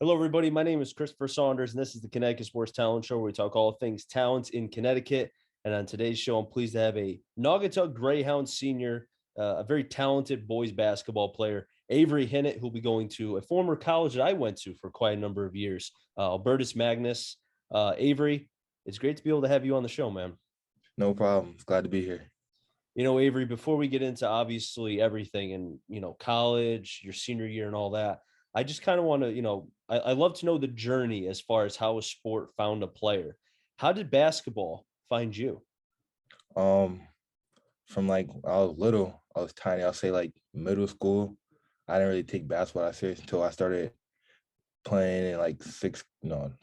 Hello, everybody. My name is Christopher Saunders, and this is the Connecticut Sports Talent Show, where we talk all things talents in Connecticut. And on today's show, I'm pleased to have a Naugatuck Greyhound senior, a very talented boys basketball player, Avery Hinnant, who'll be going to a former college that I went to for quite a number of years, Albertus Magnus. Avery, it's great to be able to have you on the show, man. No problem. Glad to be here. Avery, before we get into obviously everything and, college, your senior year and all that, I just kind of want to, I love to know the journey as far as how a sport found a player. How did basketball find you? Um, from like I was little, I was tiny. I'll say like middle school. I didn't really take basketball that serious until I started playing in like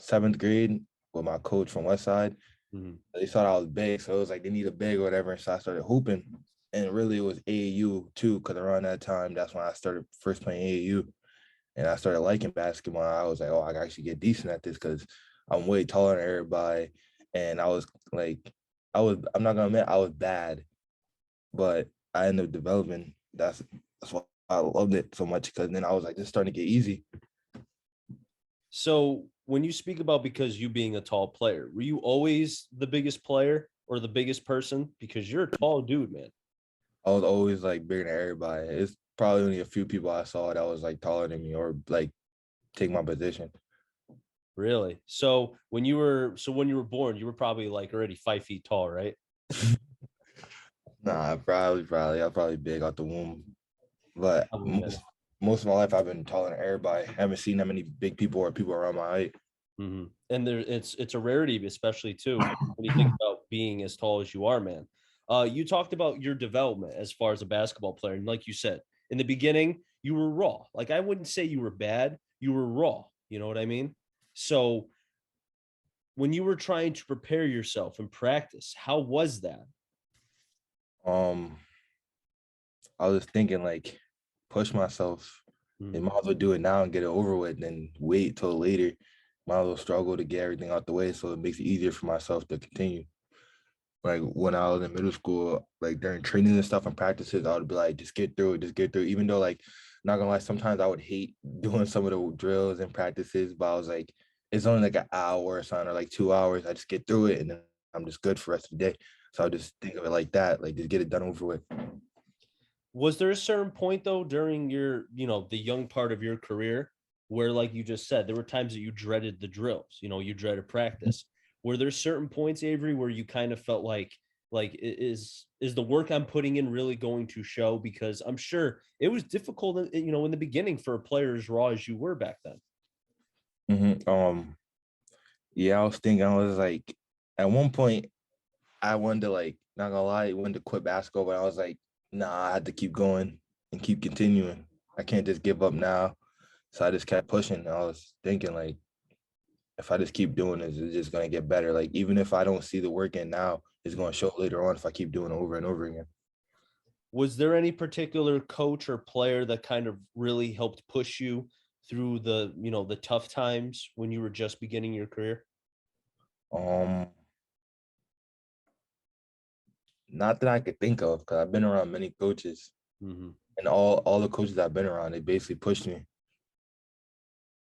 seventh grade with my coach from West Side. Mhm. They thought I was big, so it was like they need a big or whatever. So I started hooping, and really it was AAU too, because around that time, that's when I started first playing AAU, and I started liking basketball. I was like, oh, I can actually get decent at this because I'm way taller than everybody, and I was like, I'm not gonna admit I was bad, but I ended up developing. That's why I loved it so much because then I was like, this is starting to get easy. So when you speak about because you being a tall player, were you always the biggest player or the biggest person? Because you're a tall dude, man. I was always like bigger than everybody. It's probably only a few people I saw that was like taller than me or like take my position. Really? So when you were born, you were probably like already 5 feet tall, right? Nah, probably. I was probably big out the womb. But Oh, man. most of my life I've been taller than everybody. I haven't seen that many big people or people around my height. And it's a rarity, especially too when you think about being as tall as you are, man. You talked about your development as far as a basketball player, and like you said in the beginning, you were raw. Like I wouldn't say you were bad, you were raw. You know what I mean? So when you were trying to prepare yourself and practice, how was that? Um, I was thinking like push myself. Mm. And might as well do it now and get it over with, than wait till later. Might as well struggle to get everything out the way so it makes it easier for myself to continue. Like when I was in middle school, like during training and stuff and practices, I would be like, just get through it, just get through it. Even though like not gonna lie, sometimes I would hate doing some of the drills and practices, but I was like, it's only like an hour or something, or like 2 hours. I just get through it and then I'm just good for the rest of the day. So I just think of it like that, like just get it done over with. Was there a certain point though during your, the young part of your career where, like you just said, there were times that you dreaded the drills, you dreaded practice. Were there certain points, Avery, where you kind of felt like is the work I'm putting in really going to show? Because I'm sure it was difficult, in the beginning for a player as raw as you were back then. Yeah, I was thinking, I was like, at one point, I wanted to like, not gonna lie, wanted to quit basketball, but I was like, nah, I had to keep going and keep continuing. I can't just give up now. So I just kept pushing. I was thinking like, if I just keep doing this, it's just gonna get better. Like even if I don't see the work in now, it's gonna show later on if I keep doing it over and over again. Was there any particular coach or player that kind of really helped push you through the tough times when you were just beginning your career? Um, Not that I could think of, because I've been around many coaches, Hmm. and all the coaches I've been around, they basically pushed me.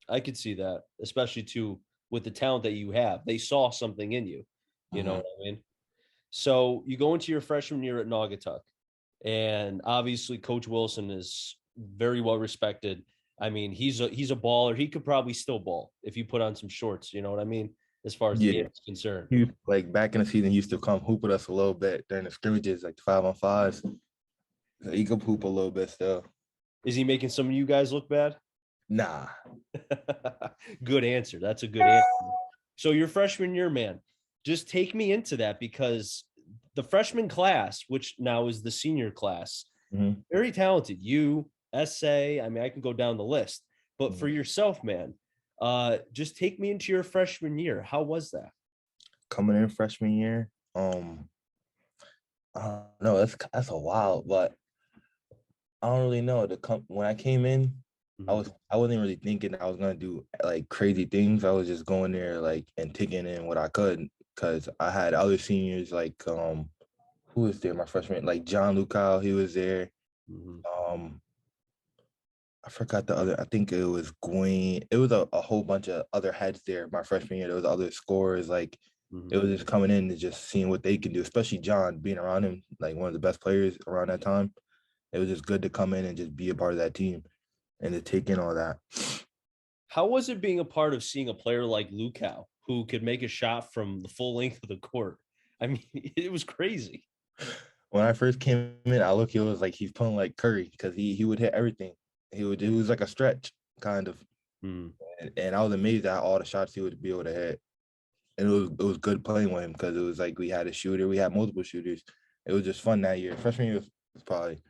I could see that, especially too with the talent that you have. They saw something in you. You know Mhm. what I mean? So you go into your freshman year at Naugatuck, and obviously Coach Wilson is very well respected. I mean, he's a baller. He could probably still ball if you put on some shorts. You know what I mean? As far as the game Yeah, is concerned, like back in the season, he used to come hoop with us a little bit during the scrimmages, like 5-on-5s. So he could hoop a little bit still. is he making some of you guys look bad? Nah. Good answer. That's a good answer. So your freshman year, man, just take me into that because the freshman class, which now is the senior class, Mhm. very talented. You, SA, I mean, I can go down the list. But for Mhm. yourself, man, just take me into your freshman year. How was that? Coming in freshman year, I don't know. That's a while, but I don't really know. When I came in, Mhm. I wasn't really thinking I was gonna do like crazy things. I was just going there like and taking in what I could because I had other seniors like who was there my freshman, like John Lucal, he was there. Mhm. Um I forgot the other. I think it was Gwen. It was a whole bunch of other heads there. My freshman year, there was other scorers. Like Mhm. it was just coming in and just seeing what they can do. Especially John being around him, like one of the best players around that time. It was just good to come in and just be a part of that team and to take in all that. How was it being a part of seeing a player like Lukau who could make a shot from the full length of the court? I mean, it was crazy. When I first came in, I looked. It was like he's playing like Curry because he would hit everything. He would. It was like a stretch kind of, Mm. and I was amazed at all the shots he would be able to hit. And it was good playing with him because it was like we had a shooter, we had multiple shooters. It was just fun that year. Freshman year was probably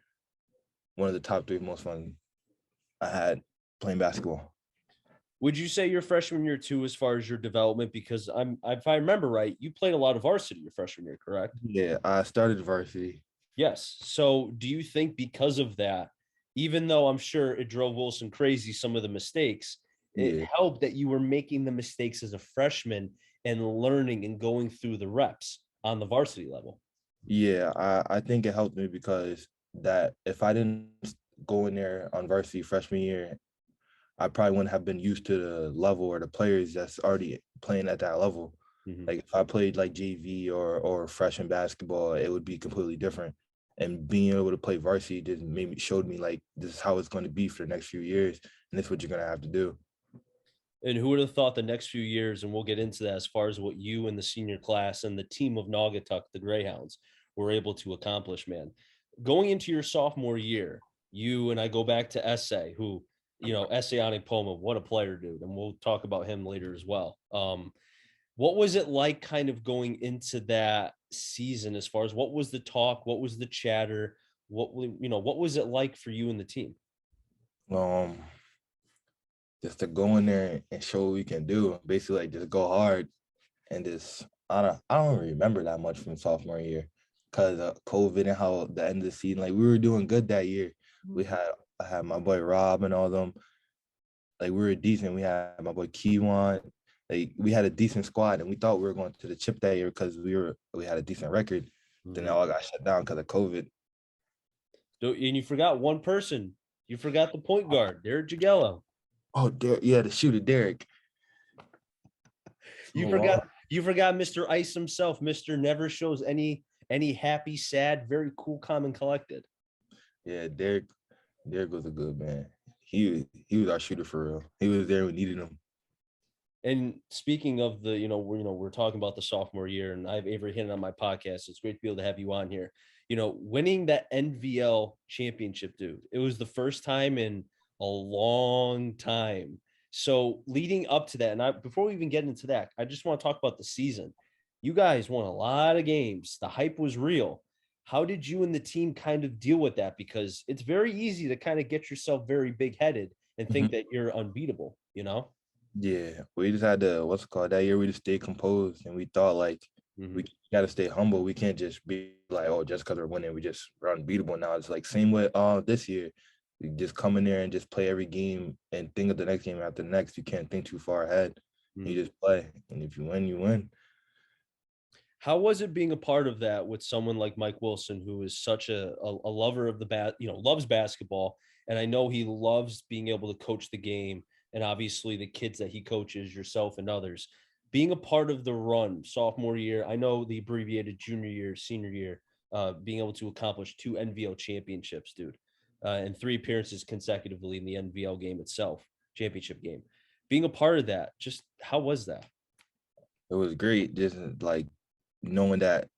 one of the top three most fun I had playing basketball. Would you say your freshman year too, as far as your development? Because if I remember right, you played a lot of varsity your freshman year, correct? Yeah, I started varsity. Yes. So do you think because of that, even though I'm sure it drove Wilson crazy, some of the mistakes, it Yeah, helped that you were making the mistakes as a freshman and learning and going through the reps on the varsity level? yeah. I think it helped me because that if I didn't go in there on varsity freshman year, I probably wouldn't have been used to the level or the players that's already playing at that level. Mhm. Like if I played like JV or freshman basketball, it would be completely different. And being able to play varsity just showed me like this is how it's going to be for the next few years, and this is what you're going to have to do. And who would have thought the next few years, and we'll get into that as far as what you and the senior class and the team of Naugatuck, the Greyhounds, were able to accomplish, man. Going into your sophomore year, you and I go back to Essay, who, Essayonic Poma, what a player, dude. And we'll talk about him later as well. What was it like kind of going into that season as far as what was the talk? What was the chatter? What was it like for you and the team? Um, just to go in there and show what we can do. Basically, like just go hard and just I don't remember that much from sophomore year because of COVID and how the end of the season. Like we were doing good that year. We had I had my boy Rob and all them. Like we were decent. We had my boy Kiwan. Like we had a decent squad, and we thought we were going to the chip that year because we had a decent record. Then it Mhm. all got shut down because of COVID. And you forgot one person. You forgot the point guard, Derek Jagello. Oh, yeah, the shooter Derek. You Oh, forgot you forgot Mr. Ice himself. Mr. Never shows any happy, sad, very cool, calm, and collected. yeah, Derek was a good man. He was our shooter for real. He was there when we needed him. And speaking of the, we're talking about the sophomore year, and I have Avery Hinnant on my podcast. It's great to be able to have you on here. Winning that NVL championship, dude. It was the first time in a long time. So leading up to that, and before we even get into that, I just want to talk about the season. You guys won a lot of games. The hype was real. How did you and the team kind of deal with that? Because it's very easy to kind of get yourself very big headed and think Mhm. that you're unbeatable, Yeah, we just had to what's it called that year. We just stayed composed, and we thought like we Mhm. got to stay humble. We can't just be like, oh, just because we're winning, we're unbeatable now. It's like same with this year. We just come in there and just play every game and think of the next game after the next. You can't think too far ahead. You Mhm. just play, and if you win, you win. How was it being a part of that with someone like Mike Wilson, who is such a lover of the loves basketball, and I know he loves being able to coach the game, and obviously the kids that he coaches, yourself and others, being a part of the run sophomore year. I know the abbreviated junior year, senior year, being able to accomplish 2 NVL championships, dude, and 3 appearances consecutively in the NVL game itself, championship game. Being a part of that, just how was that? It was great, just like knowing that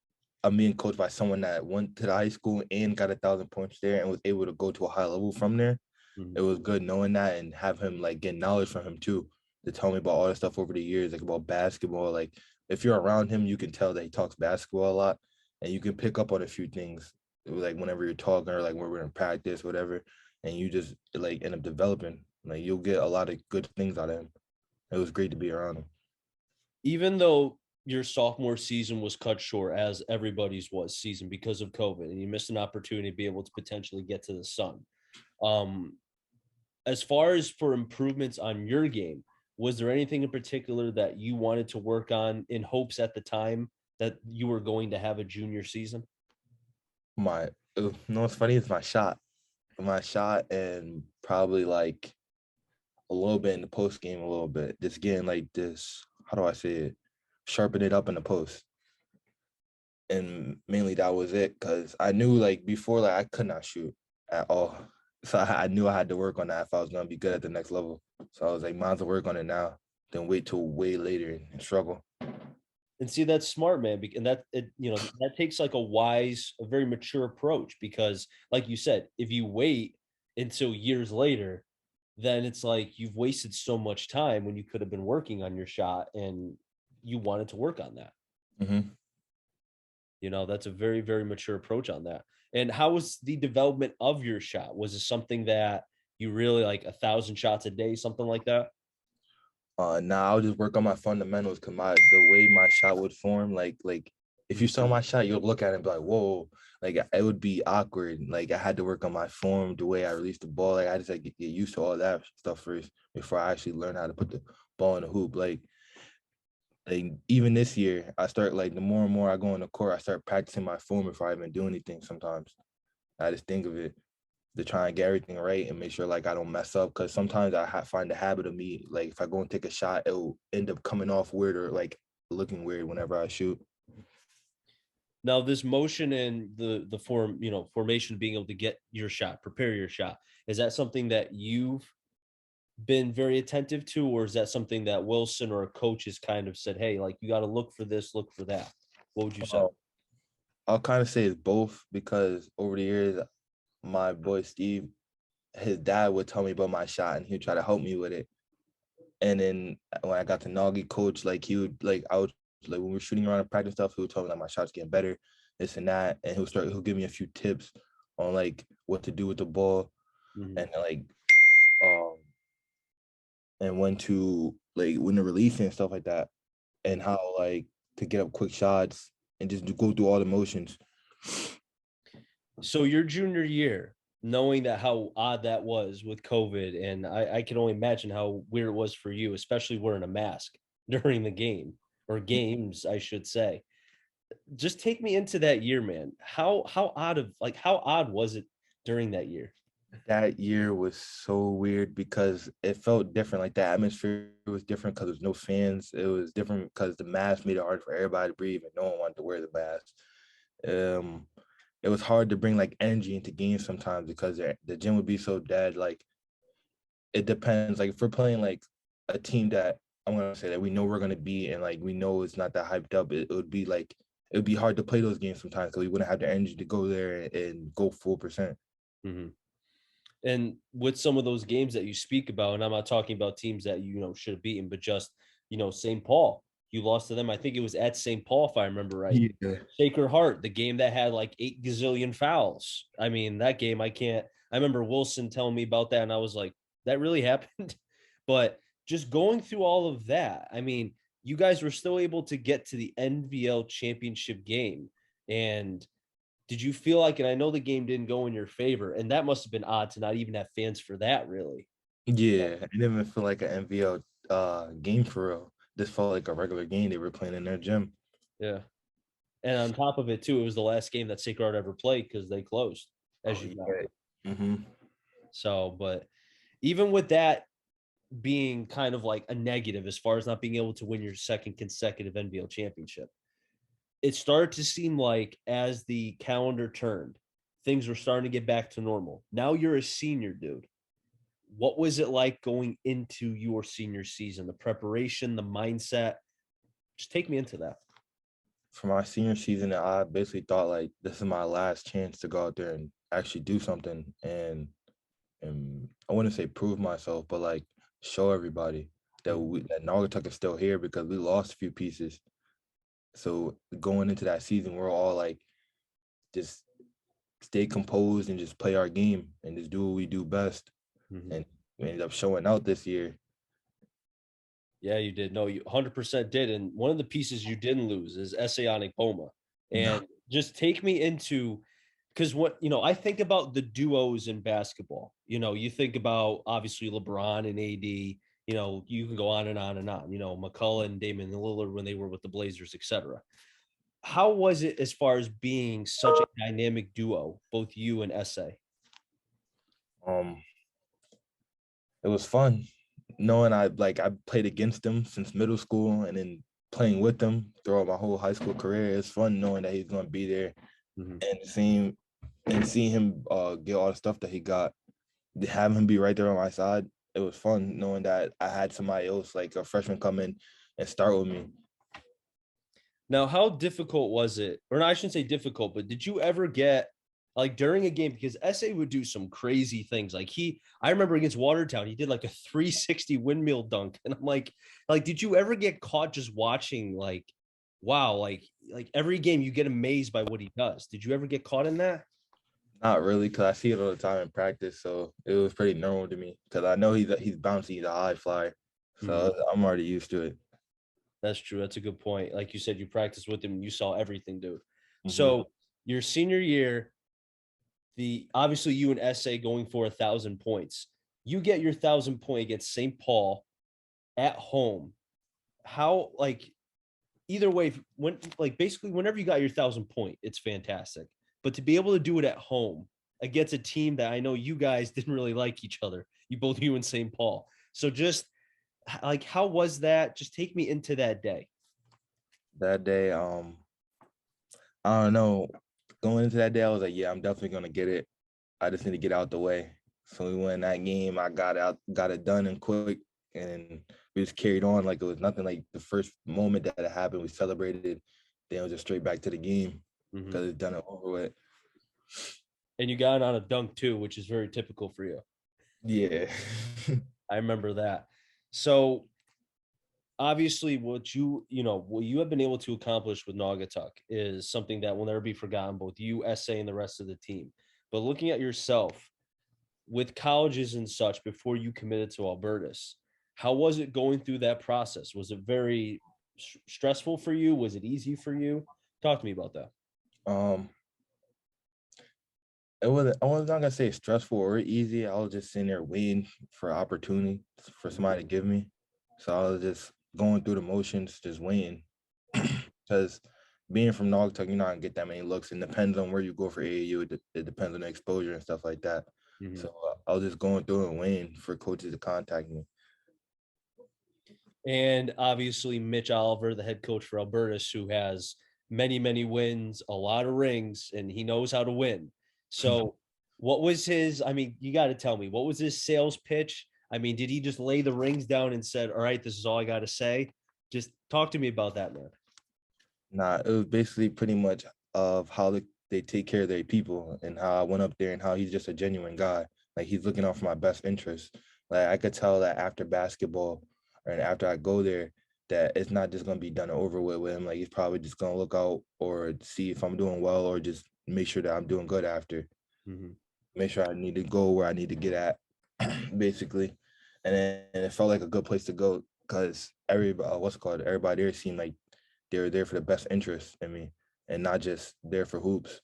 I'm being coached by someone that went to the high school and got 1,000 points there and was able to go to a high level from there. It Mhm. was good knowing that and have him like get knowledge from him too to tell me about all the stuff over the years, like about basketball. Like if you're around him, you can tell that he talks basketball a lot and you can pick up on a few things. It was like whenever you're talking or like when we're in practice, whatever, and you just like end up developing. Like you'll get a lot of good things out of him. It was great to be around him. Even though your sophomore season was cut short, as everybody's was season because of COVID, and you missed an opportunity to be able to potentially get to the sun. Um, as far as for improvements on your game, was there anything in particular that you wanted to work on in hopes at the time that you were going to have a junior season? My, you know what's funny is my shot. my shot and probably like a little bit in the post game, a little bit. Just getting like this, how do I say it? Sharpen it up in the post. And mainly that was it because I knew like before, like I could not shoot at all. So I knew I had to work on that if I was going to be good at the next level. So I was like, might as well work on it now than wait till way later and struggle. And see, that's smart, man. And that it, that takes like a very mature approach because, like you said, if you wait until years later, then it's like you've wasted so much time when you could have been working on your shot and you wanted to work on that. Mm-hmm. That's a very, very mature approach on that. And how was the development of your shot? Was it something that you really like 1,000 shots a day, something like that? Now I'll just work on my fundamentals because the way my shot would form, like if you saw my shot, you'll look at it and be like, whoa, like it would be awkward. Like I had to work on my form, the way I released the ball. Like I just like get used to all that stuff first before I actually learn how to put the ball in the hoop. Like even this year, I start like the more and more I go on the court, I start practicing my form before I even do anything. Sometimes I just think of it to try and get everything right and make sure like I don't mess up. Because sometimes I find the habit of me like if I go and take a shot, it'll end up coming off weird or like looking weird whenever I shoot. Now, this motion and the formation, being able to get your shot, prepare your shot, is that something that you've been very attentive to, or is that something that Wilson or a coach has kind of said, hey, like you got to look for this, look for that? What would you say? Oh, I'll kind of say it's both because over the years, my boy Steve, his dad would tell me about my shot and he'd try to help me with it. And then when I got to Nagi coach, like he would like I would like when we were shooting around and practice stuff, he would tell me that my shot's getting better, this and that, and he'll give me a few tips on like what to do with the ball Mhm. and like um and when to release it and stuff like that, and how like to get up quick shots and just go through all the motions. So your junior year, knowing that how odd that was with COVID, and I can only imagine how weird it was for you, especially wearing a mask during the game or games, I should say. Just take me into that year, man. How odd was it during that year? That year was so weird because it felt different. Like the atmosphere was different because there's no fans. It was different because the mask made it hard for everybody to breathe, and no one wanted to wear the mask. Um, it was hard to bring like energy into games sometimes because the gym would be so dead. Like it depends. Like if we're playing like a team that I'm gonna say that we know we're gonna beat, and like we know it's not that hyped up, it would be like it would be hard to play those games sometimes because we wouldn't have the energy to go there and go full percent. Mhm. And with some of those games that you speak about, and I'm not talking about teams that should have beaten, but just St. Paul. You lost to them. I think it was at St. Paul, if I remember right. Yeah. Sacred Heart, the game that had like 8 gazillion fouls. I mean, that game I can't. I remember Wilson telling me about that, and I was like, that really happened. But just going through all of that, I mean, you guys were still able to get to the NVL championship game, and did you feel like, and I know the game didn't go in your favor, and that must have been odd to not even have fans for that, really. Yeah, it didn't even feel like an NVL game for real. This felt like a regular game they were playing in their gym. Yeah. And on top of it, too, it was the last game that Sacred Heart ever played because they closed, as Oh you know. yeah. Mm-hmm. So, but even with that being kind of like a negative as far as not being able to win your second consecutive NVL championship, it started to seem like as the calendar turned, things were starting to get back to normal. Now you're a senior, dude. What was it like going into your senior season? The preparation, the mindset? Just take me into that. For my senior season, I basically thought like this is my last chance to go out there and actually do something and I wouldn't say prove myself, but like show everybody that Naugatuck is still here because we lost a few pieces. So going into that season, we're all like just stay composed and just play our game and just do what we do best. Mm-hmm. And we ended up showing out this year. Yeah, you did. No, you 100% did. And one of the pieces you didn't lose is Essayonic Boma. No. And just take me into, because I think about the duos in basketball. You think about obviously LeBron and AD. You can go on and on and on. McCullough and Damian Lillard when they were with the Blazers, etc. How was it as far as being such a dynamic duo, both you and SA? Um, it was fun knowing I played against them since middle school and then playing with them throughout my whole high school career. It's fun knowing that he's going to be there and seeing him get all the stuff that he got, having him be right there on my side. It was fun knowing that I had somebody else, like a freshman, come in and start with me. Now, how difficult was it? Or no, I shouldn't say difficult, but did you ever get like during a game? Because SA would do some crazy things. I remember against Watertown, he did like a 360 windmill dunk, and I'm like, did you ever get caught just watching? Like, wow, like every game you get amazed by what he does. Did you ever get caught in that? Not really, because I see it all the time in practice, so it was pretty normal to me. Because I know he's bouncy, he's a high flyer, so I'm already used to it. That's true. That's a good point. Like you said, you practiced with him and you saw everything, dude. So your senior year, obviously you and SA going for 1,000 points. You get your 1,000 point against St. Paul at home. How either way, basically whenever you got your 1,000 point, it's fantastic. But to be able to do it at home against a team that I know you guys didn't really like each other, you and St. Paul. So just how was that? Just take me into that day. That day, I don't know. Going into that day, I was like, yeah, I'm definitely gonna get it. I just need to get out the way. So we won that game. I got it done and quick, and we just carried on like it was nothing. Like the first moment that it happened, we celebrated. Then it was just straight back to the game because it's done and over with. And you got on a dunk too, which is very typical for you. Yeah. I remember that. So obviously what you have been able to accomplish with Naugatuck is something that will never be forgotten, both you, SA, and the rest of the team. But looking at yourself with colleges and such before you committed to Albertus, how was it going through that process? Was it very stressful for you? Was it easy for you? Talk to me about that. I was not gonna say stressful or easy. I was just sitting there waiting for opportunity for somebody to give me. So I was just going through the motions, just waiting. Because being from Naugatuck, you're not gonna get that many looks. It depends on where you go for AAU. It depends on the exposure and stuff like that. So I was just going through and waiting for coaches to contact me. And obviously Mitch Oliver, the head coach for Albertus, who has many, many wins, a lot of rings, and he knows how to win. So what was you got to tell me, what was his sales pitch? I mean, did he just lay the rings down and said, all right, this is all I got to say? Just talk to me about that, man. Nah, it was basically pretty much of how they take care of their people and how I went up there and how he's just a genuine guy. Like he's looking out for my best interest. Like I could tell that after basketball and after I go there, that it's not just gonna be done over with him. Like he's probably just gonna look out or see if I'm doing well or just make sure that I'm doing good after. Make sure I need to go where I need to get at, basically. And then it felt like a good place to go because everybody there seemed like they were there for the best interest in me and not just there for hoops.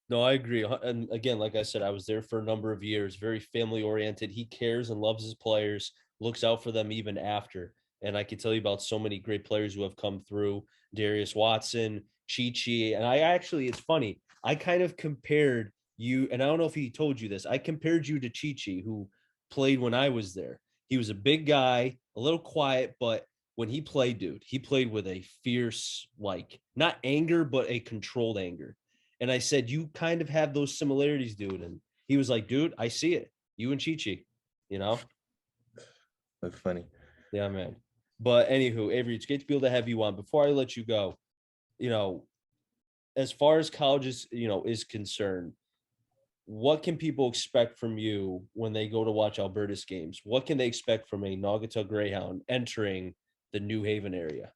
No, I agree. And again, like I said, I was there for a number of years, very family oriented. He cares and loves his players, looks out for them even after. And I can tell you about so many great players who have come through: Darius Watson, Chi. And it's funny, I kind of compared you, and I don't know if he told you this, I compared you to Chi, who played when I was there. He was a big guy, a little quiet, but when he played, dude, he played with a fierce, like not anger, but a controlled anger. And I said, you kind of have those similarities, dude. And he was like, dude, I see it. You and Chi, you know? That's funny. Yeah, man. But anywho, Avery, it's great to be able to have you on. Before I let you go, as far as colleges, is concerned, what can people expect from you when they go to watch Albertus games? What can they expect from a Naugatuck Greyhound entering the New Haven area?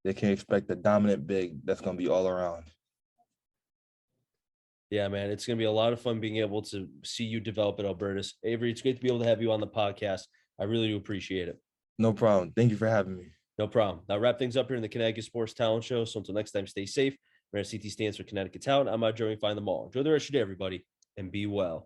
They can expect a dominant big that's going to be all around. Yeah, man, it's going to be a lot of fun being able to see you develop at Albertus. Avery, it's great to be able to have you on the podcast. I really do appreciate it. No problem. Thank you for having me. No problem. I'll wrap things up here in the Connecticut Sports Talent Show. So until next time, stay safe. Remember, CT stands for Connecticut Talent. I'm out, Joey. Find them all. Enjoy the rest of your day, everybody, and be well.